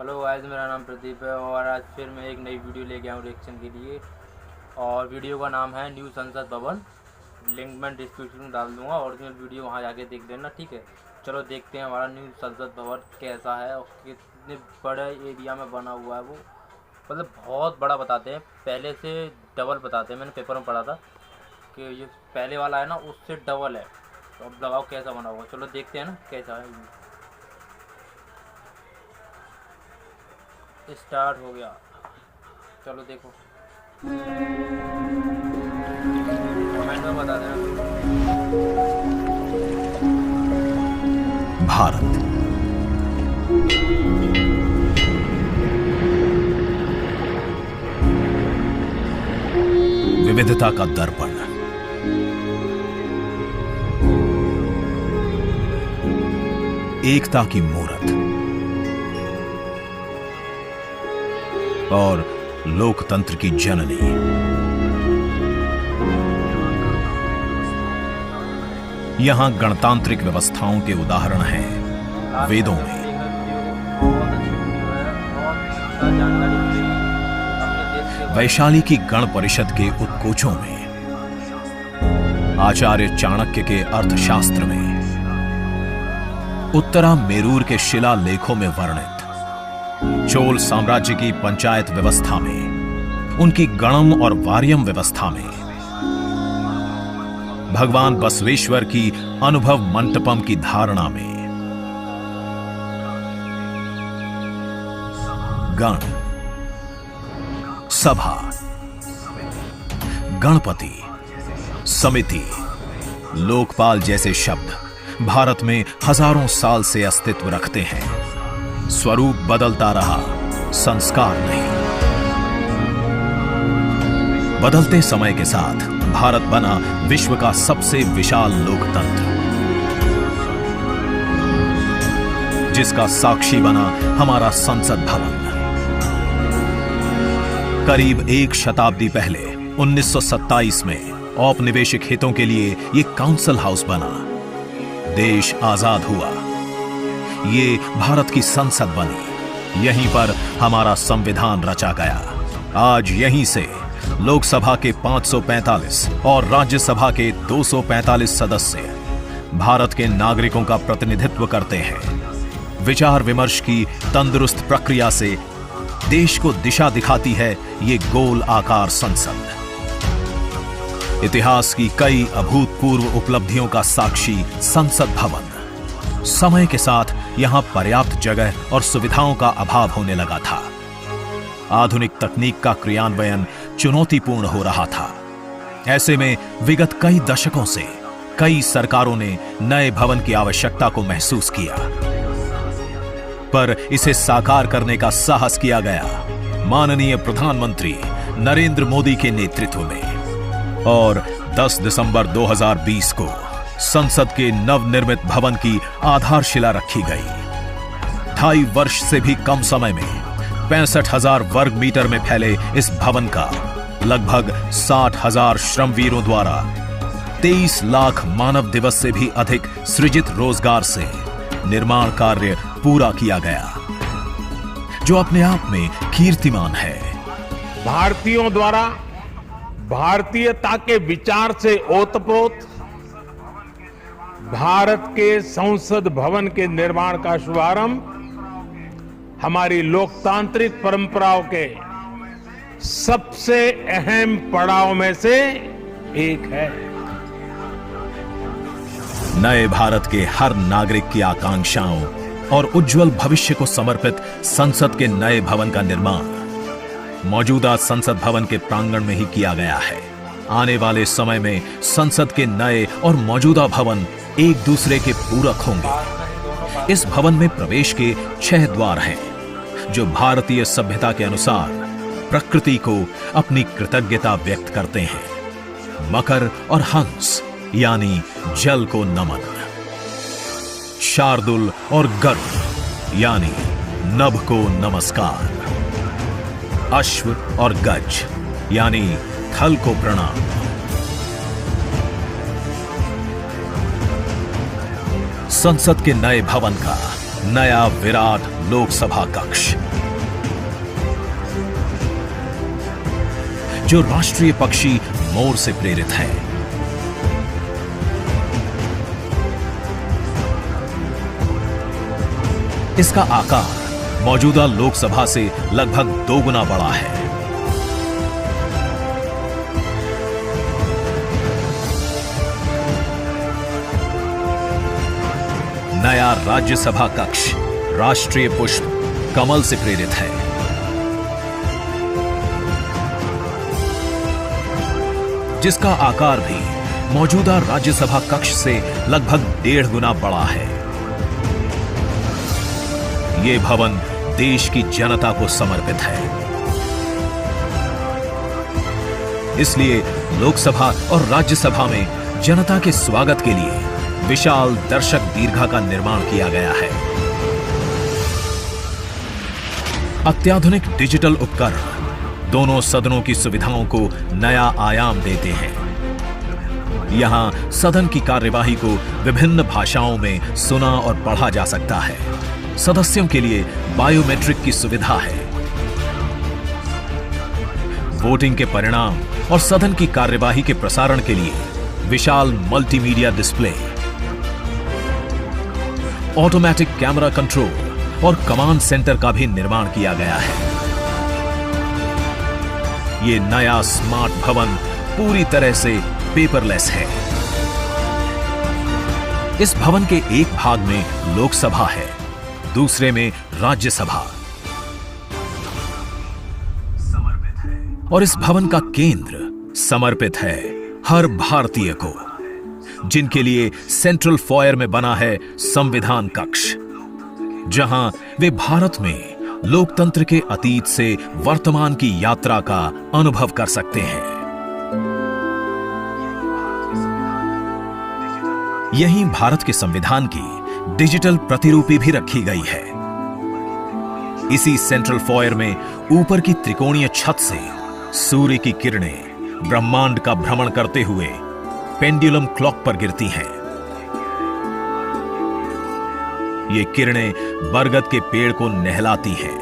Hello guys, मेरा नाम प्रदीप है और आज फिर मैं एक नई वीडियो लेके आया हूँ रिएक्शन के लिए। और वीडियो का नाम है न्यू संसद भवन। लिंक मैं डिस्क्रिप्शन में डाल दूँगा, ओरिजिनल वीडियो वहाँ जाके देख लेना, ठीक है। चलो देखते हैं हमारा न्यू संसद भवन कैसा है और कितने बड़े एरिया में बना हुआ है वो। मतलब बहुत बड़ा बताते हैं, पहले से डबल बताते हैं। मैंने पेपर में पढ़ा था कि ये पहले वाला है ना, उससे डबल है। तो अब लगाओ कैसा बना हुआ, चलो देखते हैं ना कैसा है। स्टार्ट हो गया, चलो देखो, कमेंट में बता देना। भारत विविधता का दर्पण, एकता की मूरत और लोकतंत्र की जननी। यहां गणतांत्रिक व्यवस्थाओं के उदाहरण हैं वेदों में, वैशाली की गण परिषद के उत्कोचों में, आचार्य चाणक्य के अर्थशास्त्र में, उत्तरा मेरूर के शिलालेखों में वर्णित चोल साम्राज्य की पंचायत व्यवस्था में, उनकी गणम और वार्यम व्यवस्था में, भगवान बसवेश्वर की अनुभव मंटपम की धारणा में। गण, सभा, गणपति, समिति, लोकपाल जैसे शब्द भारत में हजारों साल से अस्तित्व रखते हैं। स्वरूप बदलता रहा, संस्कार नहीं। बदलते समय के साथ भारत बना विश्व का सबसे विशाल लोकतंत्र, जिसका साक्षी बना हमारा संसद भवन। करीब एक शताब्दी पहले 1927 में औपनिवेशिक हितों के लिए यह काउंसिल हाउस बना। देश आजाद हुआ, ये भारत की संसद बनी, यहीं पर हमारा संविधान रचा गया। आज यहीं से लोकसभा के 545 और राज्यसभा के 245 सदस्य भारत के नागरिकों का प्रतिनिधित्व करते हैं। विचार विमर्श की तंदुरुस्त प्रक्रिया से देश को दिशा दिखाती है ये गोल आकार संसद। इतिहास की कई अभूतपूर्व उपलब्धियों का साक्षी संसद भवन। समय के साथ यहां पर्याप्त जगह और सुविधाओं का अभाव होने लगा था। आधुनिक तकनीक का क्रियान्वयन चुनौतीपूर्ण हो रहा था। ऐसे में विगत कई दशकों से कई सरकारों ने नए भवन की आवश्यकता को महसूस किया, पर इसे साकार करने का साहस किया गया माननीय प्रधानमंत्री नरेंद्र मोदी के नेतृत्व में। और 10 दिसंबर 2020 को संसद के नवनिर्मित भवन की आधारशिला रखी गई। 2.5 वर्ष से भी कम समय में 65,000 वर्ग मीटर में फैले इस भवन का लगभग 60,000 श्रमवीरों द्वारा 23 लाख मानव दिवस से भी अधिक सृजित रोजगार से निर्माण कार्य पूरा किया गया, जो अपने आप में कीर्तिमान है। भारतीयों द्वारा भारतीयता के विचार से ओतप्रोत भारत के संसद भवन के निर्माण का शुभारंभ हमारी लोकतांत्रिक परंपराओं के सबसे अहम पड़ाव में से एक है। नए भारत के हर नागरिक की आकांक्षाओं और उज्जवल भविष्य को समर्पित संसद के नए भवन का निर्माण मौजूदा संसद भवन के प्रांगण में ही किया गया है। आने वाले समय में संसद के नए और मौजूदा भवन एक दूसरे के पूरक होंगे। इस भवन में प्रवेश के 6 द्वार हैं, जो भारतीय सभ्यता के अनुसार प्रकृति को अपनी कृतज्ञता व्यक्त करते हैं। मकर और हंस यानी जल को नमन, शार्दुल और गरुड़ यानी नभ को नमस्कार, अश्व और गज यानी थल को प्रणाम। संसद के नए भवन का नया विराट लोकसभा कक्ष जो राष्ट्रीय पक्षी मोर से प्रेरित है। इसका आकार मौजूदा लोकसभा से लगभग 2 गुना बड़ा है। नया राज्यसभा कक्ष राष्ट्रीय पुष्प कमल से प्रेरित है। जिसका आकार भी मौजूदा राज्यसभा कक्ष से लगभग 1.5 गुना बड़ा है। यह भवन देश की जनता को समर्पित है। इसलिए लोकसभा और राज्यसभा में जनता के स्वागत के लिए विशाल दर्शक दीर्घा का निर्माण किया गया है। अत्याधुनिक डिजिटल उपकरण दोनों सदनों की सुविधाओं को नया आयाम देते हैं। यहां सदन की कार्यवाही को विभिन्न भाषाओं में सुना और पढ़ा जा सकता है। सदस्यों के लिए बायोमेट्रिक की सुविधा है। वोटिंग के परिणाम और सदन की कार्यवाही के प्रसारण के लिए विशाल multimedia display, automatic camera control और कमांड सेंटर का भी निर्माण किया गया है। यह नया स्मार्ट भवन पूरी तरह से पेपरलेस है। इस भवन के एक भाग में लोकसभा है, दूसरे में राज्यसभा और इस भवन का केंद्र समर्पित है हर भारतीय को, जिनके लिए सेंट्रल फॉयर में बना है संविधान कक्ष, जहां वे भारत में लोकतंत्र के अतीत से वर्तमान की यात्रा का अनुभव कर सकते हैं। यहीं भारत के संविधान की डिजिटल प्रतिरूपी भी रखी गई है। इसी सेंट्रल फॉयर में ऊपर की त्रिकोणीय छत से सूर्य की किरणें ब्रह्मांड का भ्रमण करते हुए पेंडुलम क्लॉक पर गिरती हैं। ये किरणें बरगद के पेड़ को नहलाती हैं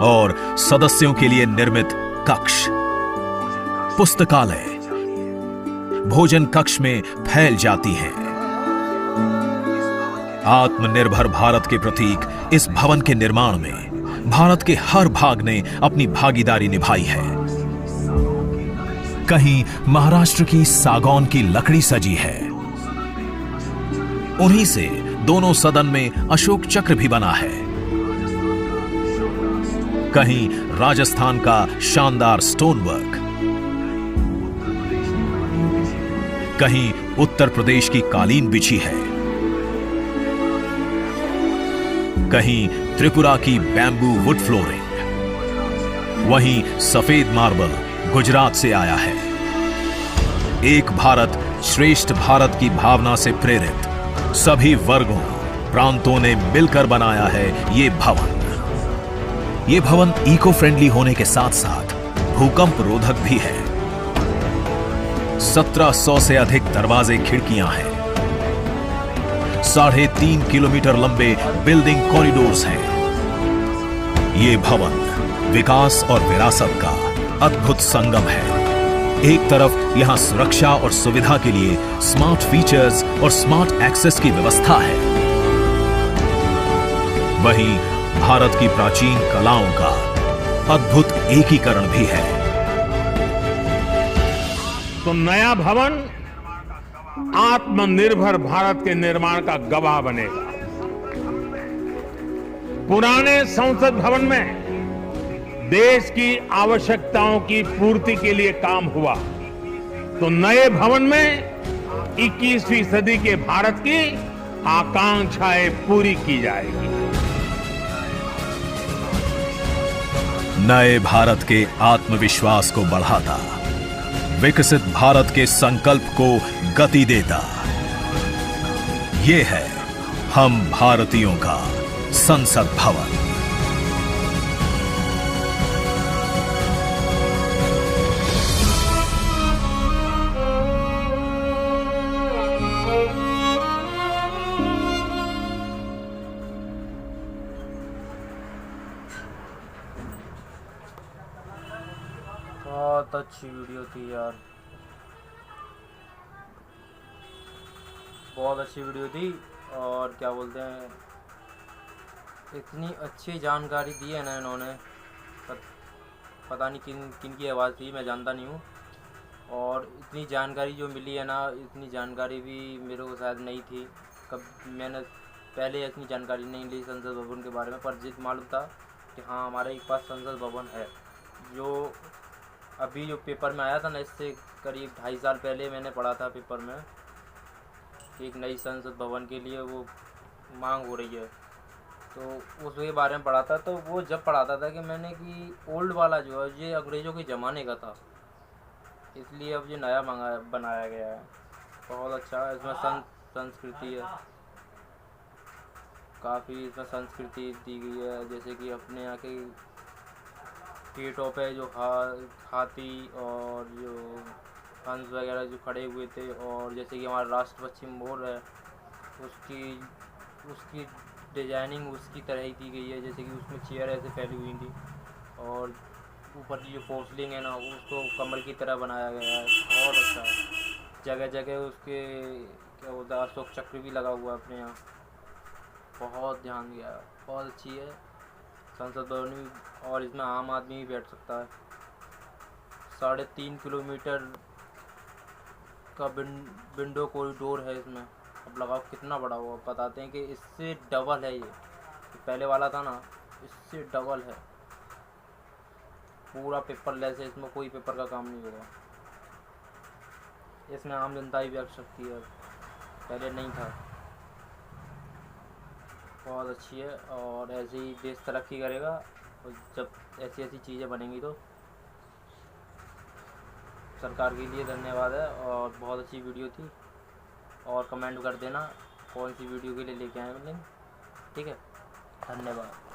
और सदस्यों के लिए निर्मित कक्ष, पुस्तकालय, भोजन कक्ष में फैल जाती हैं। आत्मनिर्भर भारत के प्रतीक इस भवन के निर्माण में भारत के हर भाग ने अपनी भागीदारी निभाई है। कहीं महाराष्ट्र की सागौन की लकड़ी सजी है, उन्हीं से दोनों सदन में अशोक चक्र भी बना है। कहीं राजस्थान का शानदार स्टोन वर्क, कहीं उत्तर प्रदेश की कालीन बिछी है, कहीं त्रिपुरा की बैम्बू वुड फ्लोरिंग, वहीं सफेद मार्बल गुजरात से आया है। एक भारत श्रेष्ठ भारत की भावना से प्रेरित सभी वर्गों, प्रांतों ने मिलकर बनाया है ये भवन। ये भवन इको फ्रेंडली होने के साथ साथ भूकंप रोधक भी है। 1700 से अधिक दरवाजे, खिड़कियां हैं। 3.5 किलोमीटर लंबे बिल्डिंग कॉरिडोर्स हैं। ये भवन विकास और विरासत का अद्भुत संगम है। एक तरफ यहां सुरक्षा और सुविधा के लिए स्मार्ट फीचर्स और स्मार्ट एक्सेस की व्यवस्था है, वहीं भारत की प्राचीन कलाओं का अद्भुत एकीकरण भी है। तो नया भवन आत्मनिर्भर भारत के निर्माण का गवाह बनेगा। पुराने संसद भवन में देश की आवश्यकताओं की पूर्ति के लिए काम हुआ, तो नए भवन में 21वीं सदी के भारत की आकांक्षाएं पूरी की जाएगी। नए भारत के आत्मविश्वास को बढ़ाता, विकसित भारत के संकल्प को गति देता, ये है हम भारतीयों का संसद भवन। बहुत अच्छी वीडियो थी यार, बहुत अच्छी वीडियो थी। और क्या बोलते हैं, इतनी अच्छी जानकारी दी है ना इन्होंने, पता नहीं किन किन की आवाज़ थी, मैं जानता नहीं हूँ। और इतनी जानकारी जो मिली है ना, इतनी जानकारी भी मेरे को शायद नहीं थी। कब मैंने पहले इतनी जानकारी नहीं ली संसद भवन के बारे में, पर जित मालूम था कि हाँ हमारे पास संसद भवन है। जो अभी जो पेपर में आया था ना, इससे करीब 2.5 साल पहले मैंने पढ़ा था पेपर में कि एक नई संसद भवन के लिए वो मांग हो रही है, तो उसके बारे में पढ़ा था। तो वो जब पढ़ाता था कि मैंने कि ओल्ड वाला जो है ये अंग्रेज़ों के ज़माने का था, इसलिए अब ये नया बनाया गया है। बहुत अच्छा है, इसमें संस्कृति है, काफ़ी इसमें संस्कृति दी गई है। जैसे कि अपने यहाँ के गेटों पे जो हाथी और जो हंस वगैरह जो खड़े हुए थे, और जैसे कि हमारा राष्ट्र पक्षी मोर है, उसकी डिजाइनिंग उसकी तरह ही की गई है। जैसे कि उसमें चेयर ऐसे फैली हुई थी, और ऊपर की जो फोर्सलिंग है ना उसको कमर की तरह बनाया गया है। बहुत अच्छा है, जगह जगह उसके क्या बोलता है अशोक चक्र भी लगा हुआ है अपने यहाँ, बहुत ध्यान दिया है, बहुत अच्छी है संसद भवन भी। और इसमें आम आदमी भी बैठ सकता है। 3.5 किलोमीटर का विंडो कॉरिडोर है इसमें। अब लगाओ कितना बड़ा हुआ, बताते हैं कि इससे डबल है ये पहले वाला था ना, इससे डबल है। पूरा पेपरलेस है, इसमें कोई पेपर का काम नहीं होगा। इसमें आम जनता भी बैठ सकती है, पहले नहीं था। बहुत अच्छी है, और ऐसे ही देश तरक्की करेगा। और जब ऐसी ऐसी चीज़ें बनेंगी तो सरकार के लिए धन्यवाद है। और बहुत अच्छी वीडियो थी, और कमेंट कर देना कौन सी वीडियो के लिए लेके आए मिलेंगे। ठीक है, धन्यवाद।